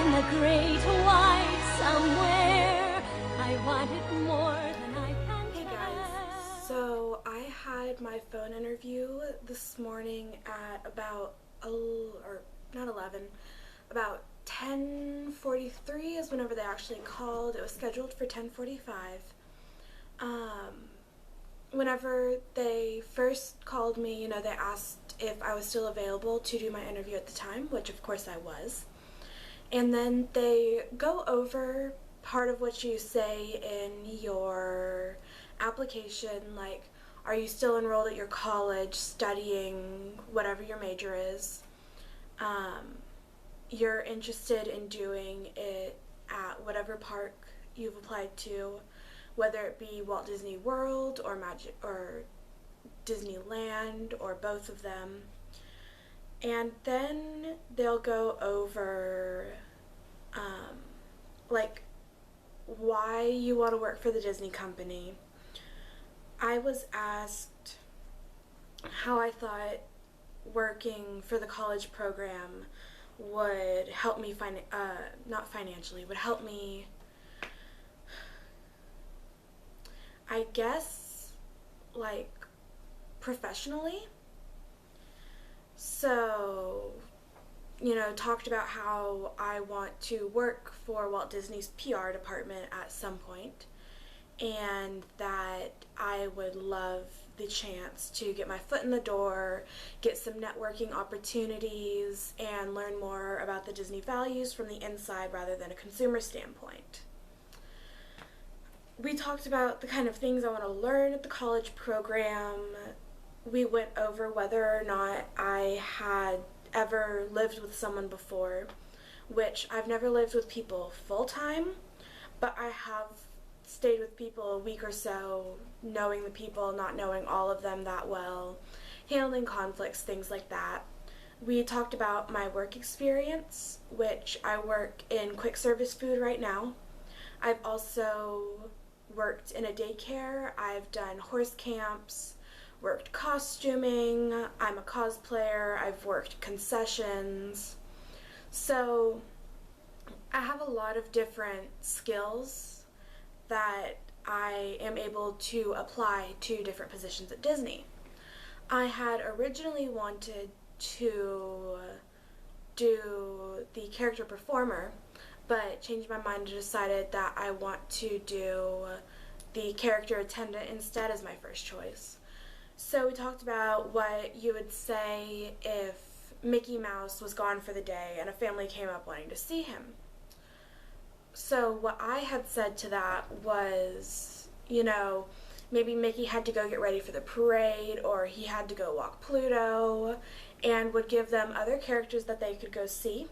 in the great white somewhere. I want it more than I can Hey guys, so I had my phone interview this morning at about, about 10:43 is whenever they actually called. It was scheduled for 10:45. Whenever they first called me, they asked if I was still available to do my interview at the time, which of course I was. And then they go over part of what you say in your application, like, are you still enrolled at your college studying whatever your major is? You're interested in doing it at whatever park you've applied to, whether it be Walt Disney World or Disneyland or both of them. And then they'll go over like why you want to work for the Disney company. I was asked how I thought working for the college program would help me not financially, would help me, I guess, like, professionally. So, talked about how I want to work for Walt Disney's PR department at some point, and that I would love the chance to get my foot in the door, get some networking opportunities, and learn more about the Disney values from the inside rather than a consumer standpoint. We talked about the kind of things I want to learn at the college program. We went over whether or not I had ever lived with someone before, which I've never lived with people full-time, but I have stayed with people a week or so, knowing the people, not knowing all of them that well, handling conflicts, things like that. We talked about my work experience, which I work in quick service food right now. I've also worked in a daycare. I've done horse camps, worked costuming, I'm a cosplayer, I've worked concessions. So I have a lot of different skills that I am able to apply to different positions at Disney. I had originally wanted to do the character performer, but changed my mind and decided that I want to do the character attendant instead as my first choice. So we talked about what you would say if Mickey Mouse was gone for the day and a family came up wanting to see him. So what I had said to that was, maybe Mickey had to go get ready for the parade, or he had to go walk Pluto, and would give them other characters that they could go see.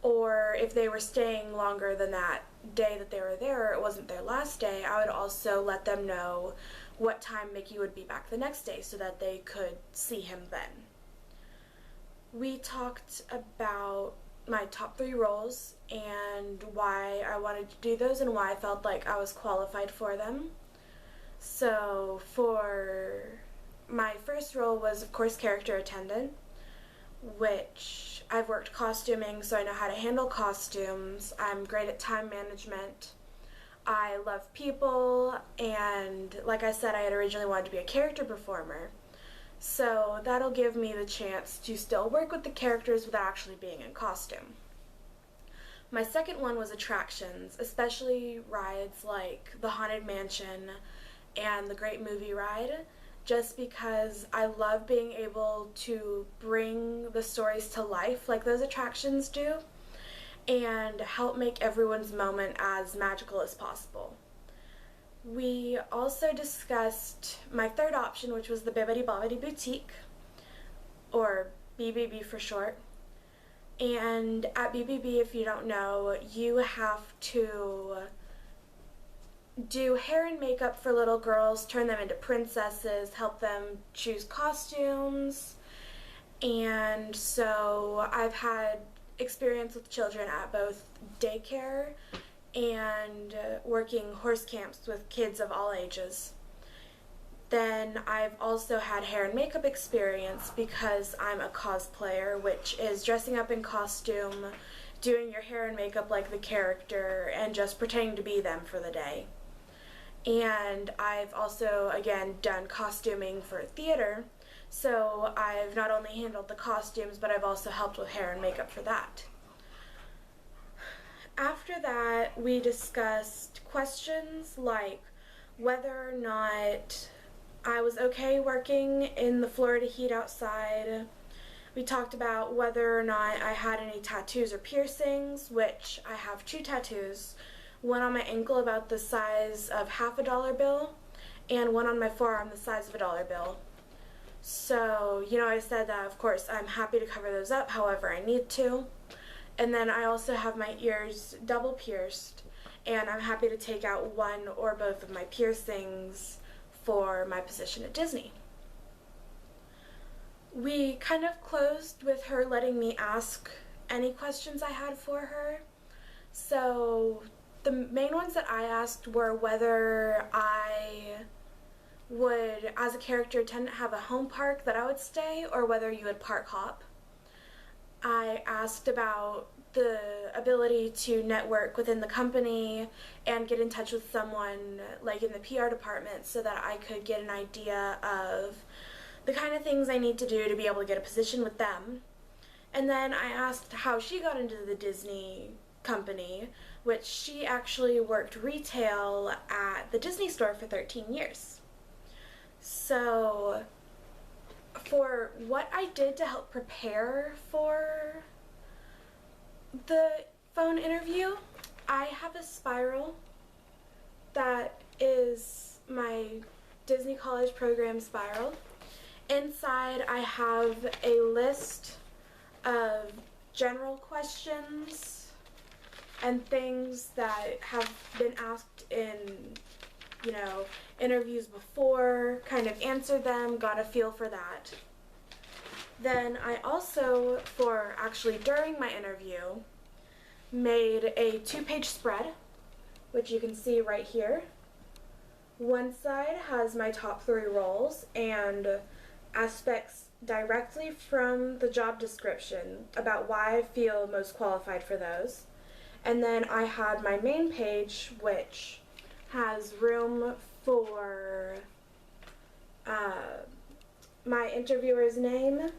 Or if they were staying longer than that day that they were there, it wasn't their last day, I would also let them know what time Mickey would be back the next day so that they could see him then. We talked about my top 3 roles and why I wanted to do those and why I felt like I was qualified for them. So for my first role was, of course, character attendant, which I've worked costuming, so I know how to handle costumes. I'm great at time management. I love people, and like I said, I had originally wanted to be a character performer. So that'll give me the chance to still work with the characters without actually being in costume. My second one was attractions, especially rides like the Haunted Mansion and the Great Movie Ride, just because I love being able to bring the stories to life like those attractions do and help make everyone's moment as magical as possible. We also discussed my third option, which was the Bibbidi Bobbidi Boutique, or BBB for short. And at BBB, if you don't know, you have to do hair and makeup for little girls, turn them into princesses, help them choose costumes. And so I've had experience with children at both daycare and working horse camps with kids of all ages. Then I've also had hair and makeup experience because I'm a cosplayer, which is dressing up in costume doing your hair and makeup like the character and just pretending to be them for the day. And I've also, again, done costuming for theater, so I've not only handled the costumes, but I've also helped with hair and makeup for that. After that, we discussed questions like whether or not I was okay working in the Florida heat outside. We talked about whether or not I had any tattoos or piercings, which I have 2 tattoos, one on my ankle about the size of half a dollar bill, and one on my forearm the size of a dollar bill. So, I said that of course I'm happy to cover those up however I need to. And then I also have my ears double pierced, and I'm happy to take out one or both of my piercings for my position at Disney. We kind of closed with her letting me ask any questions I had for her. So the main ones that I asked were whether I would, as a character attendant, have a home park that I would stay, or whether you would park hop. I asked about the ability to network within the company and get in touch with someone like in the PR department so that I could get an idea of the kind of things I need to do to be able to get a position with them. And then I asked how she got into the Disney company, which she actually worked retail at the Disney store for 13 years. So for what I did to help prepare for the phone interview, I have a spiral that is my Disney College program spiral. Inside I have a list of general questions and things that have been asked in interviews before, kind of answered them, got a feel for that. Then I also, during my interview, made a 2-page spread, which you can see right here. One side has my top 3 roles and aspects directly from the job description about why I feel most qualified for those. And then I had my main page, which has room for my interviewer's name,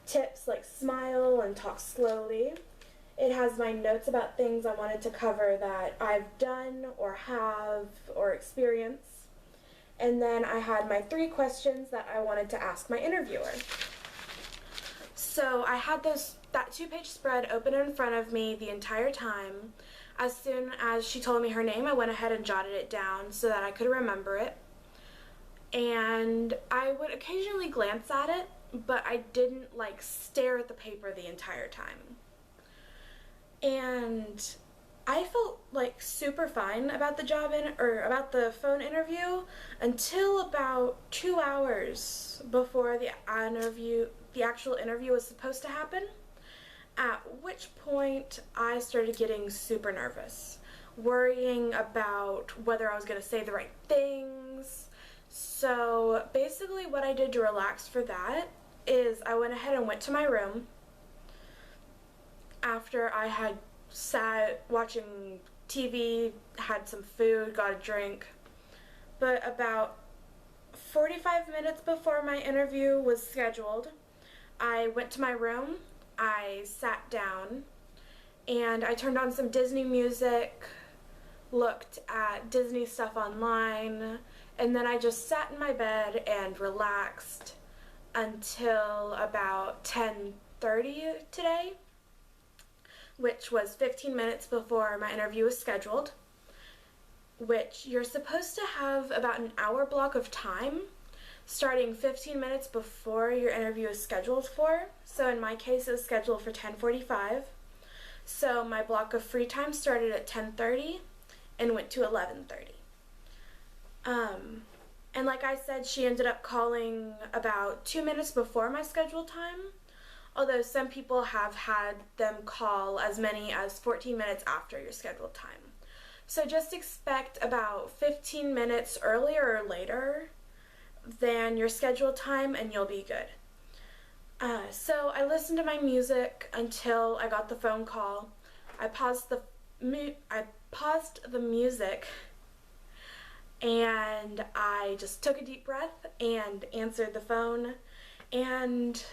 tips like smile and talk slowly. It has my notes about things I wanted to cover that I've done or have or experience. And then I had my 3 questions that I wanted to ask my interviewer. So I had that 2-page spread open in front of me the entire time. As soon as she told me her name, I went ahead and jotted it down so that I could remember it. And I would occasionally glance at it, but I didn't stare at the paper the entire time. And I felt super fine about the about the phone interview until about 2 hours before the actual interview was supposed to happen. At which point I started getting super nervous, worrying about whether I was going to say the right things. So basically what I did to relax for that is I went ahead and went to my room after I had sat watching TV, had some food, got a drink. But about 45 minutes before my interview was scheduled, I went to my room, I sat down, and I turned on some Disney music, looked at Disney stuff online, and then I just sat in my bed and relaxed until about 10:30 today, which was 15 minutes before my interview was scheduled, which you're supposed to have about an hour block of time starting 15 minutes before your interview is scheduled for. So in my case, it was scheduled for 10:45. So my block of free time started at 10:30 and went to 11:30. And like I said, she ended up calling about 2 minutes before my scheduled time, although some people have had them call as many as 14 minutes after your scheduled time. So just expect about 15 minutes earlier or later than your scheduled time and you'll be good. So I listened to my music until I got the phone call. I paused the music, and I just took a deep breath and answered the phone, and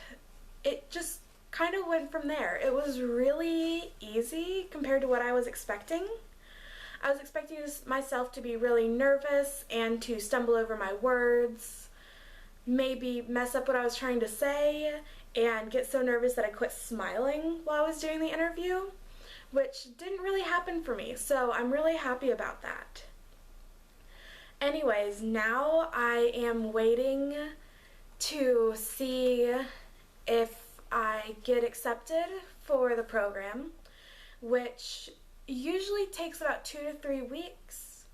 it just kind of went from there. It was really easy compared to what I was expecting. I was expecting myself to be really nervous and to stumble over my words, maybe mess up what I was trying to say, and get so nervous that I quit smiling while I was doing the interview, which didn't really happen for me, so I'm really happy about that. Anyways, now I am waiting to see if I get accepted for the program, which usually takes about 2 to 3 weeks.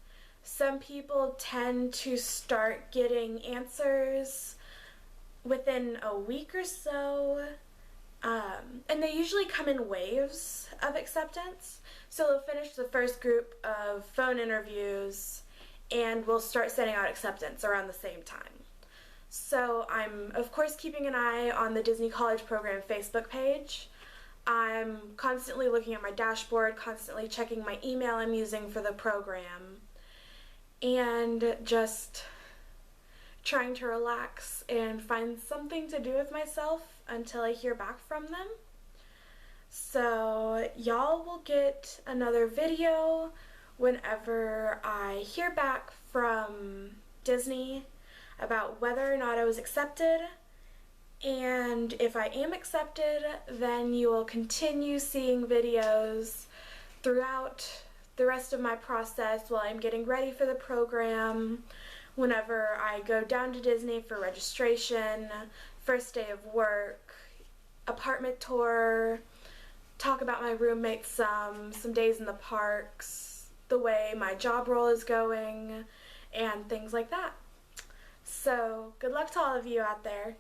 Some people tend to start getting answers within a week or so, and they usually come in waves of acceptance. So they'll finish the first group of phone interviews and we'll start sending out acceptance around the same time. So I'm, of course, keeping an eye on the Disney College Program Facebook page. I'm constantly looking at my dashboard, constantly checking my email I'm using for the program, and just trying to relax and find something to do with myself until I hear back from them. So y'all will get another video whenever I hear back from Disney about whether or not I was accepted. And if I am accepted, then you will continue seeing videos throughout the rest of my process while I'm getting ready for the program, whenever I go down to Disney for registration, first day of work, apartment tour, talk about my roommates some days in the parks, the way my job role is going, and things like that. So good luck to all of you out there.